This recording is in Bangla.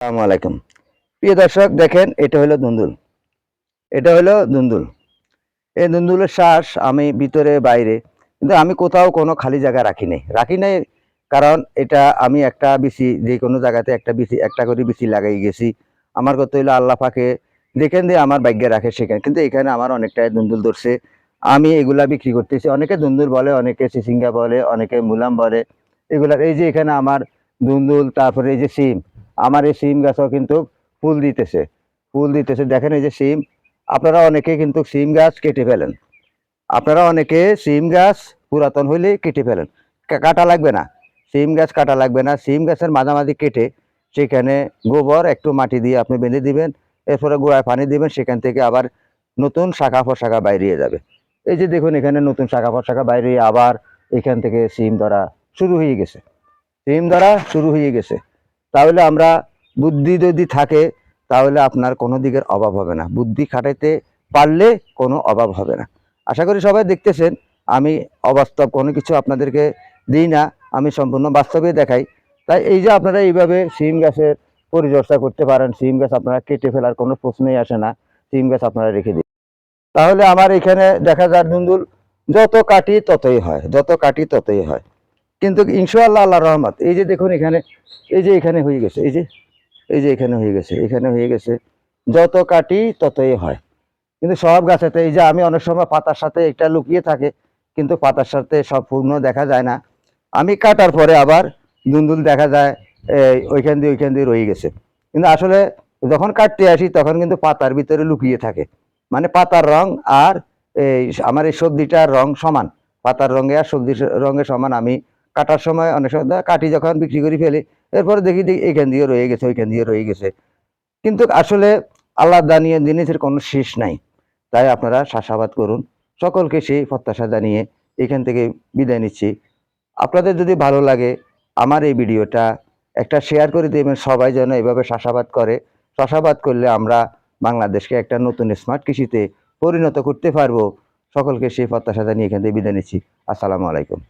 আসসালামু আলাইকুম। প্রিয় দর্শক, দেখেন এটা হলো দুন্দুল। এটা হলো দুন্দুল। এই দুন্দুলের শ্বাস আমি ভিতরে বাইরে, কিন্তু আমি কোথাও কোনো খালি জায়গা রাখি নাই। কারণ এটা আমি একটা বিচি, যে কোনো জায়গাতে একটা বিচি, একটা করে বিচি লাগাই গেছি। আমার কথা হইলো আল্লাহ পাকে যেখান দিয়ে আমার ভাগ্যে রাখে সেখানে। কিন্তু এখানে আমার অনেকটাই দুন্দুল ধরছে। আমি এগুলা বিক্রি করতেছি। অনেকে দুন্দুল বলে, অনেকে চিচিঙ্গা বলে, অনেকে মুলাম বলে। এগুলা এই যে এখানে আমার দুন্দুল, তারপরে এই যে সিম, আমার এই সিম গাছও কিন্তু ফুল দিতেছে। ফুল দিতেছে, দেখেন এই যে সিম। আপনারা অনেকে কিন্তু সিম গাছ কেটে ফেলেন। আপনারা অনেকে সিম গাছ পুরাতন হইলে কেটে ফেলেন। কাটা লাগবে না, সিম গাছ কাটা লাগবে না। সিম গাছের মাঝামাঝি কেটে সেখানে গোবর একটু মাটি দিয়ে আপনি বেঁধে দিবেন। এরপরে গোড়ায় পানি দিবেন, সেখান থেকে আবার নতুন শাখা প্রশাখা বাইরিয়ে যাবে। এই যে দেখুন, এখানে নতুন শাখা প্রশাখা বাইরিয়ে আবার এখান থেকে সিম ধরা শুরু হয়ে গেছে। সিম ধরা শুরু হয়ে গেছে। তাহলে আমরা, বুদ্ধি যদি থাকে তাহলে আপনার কোনো দিকের অভাব হবে না। বুদ্ধি খাটাইতে পারলে কোনো অভাব হবে না। আশা করি সবাই দেখতেছেন, আমি অবাস্তব কোনো কিছু আপনাদেরকে দিই না, আমি সম্পূর্ণ বাস্তবে দেখাই। তাই এই যে আপনারা এইভাবে সিম গাছের পরিচর্যা করতে পারেন। সিম গাছ আপনারা কেটে ফেলার কোনো প্রশ্নই আসে না। সিম গাছ আপনারা রেখে দিন, তাহলে আমার এখানে দেখা যায় ধুন্দুল যত কাটি ততই হয়, যত কাটি ততই হয়। কিন্তু ইনশাআল্লাহ, আল্লাহ রহমত, এই যে দেখুন এখানে, এই যে এখানে হয়ে গেছে, এই যে এখানে হয়ে গেছে, এখানে হয়ে গেছে। যত কাটি ততই হয়। কিন্তু সব গাছেতে এই যে আমি অনেক সময় পাতার সাথে একটা লুকিয়ে থাকে, কিন্তু পাতার সাথে সব পূর্ণ দেখা যায় না। আমি কাটার পরে আবার দুন্দুল দেখা যায় ওইখান দিয়ে রয়ে গেছে। কিন্তু আসলে যখন কাটতে আসি তখন কিন্তু পাতার ভিতরে লুকিয়ে থাকে। মানে পাতার রং আর এই আমার এই সবজিটার রং সমান। পাতার রঙে আর সবজির রঙে সমান। আমি কাটার সময় অনেক সময় কাটি, যখন বিক্রি করে ফেলি, এরপরে দেখি এখান দিয়ে রয়ে গেছে, ওইখান দিয়ে রয়ে গেছে। কিন্তু আসলে আল্লাহ দানিয়ে জিনিসের কোনো শেষ নাই। তাই আপনারা চাষাবাদ করুন। সকলকে সেই প্রত্যাশা জানিয়ে এখান থেকে বিদায় নিচ্ছি। আপনাদের যদি ভালো লাগে আমার এই ভিডিওটা একটা শেয়ার করে দেবেন, সবাই যেন এভাবে চাষাবাদ করে। চাষাবাদ করলে আমরা বাংলাদেশকে একটা নতুন স্মার্ট কৃষিতে পরিণত করতে পারবো। সকলকে সেই প্রত্যাশা জানিয়ে এখান থেকে বিদায় নিচ্ছি। আসসালামু আলাইকুম।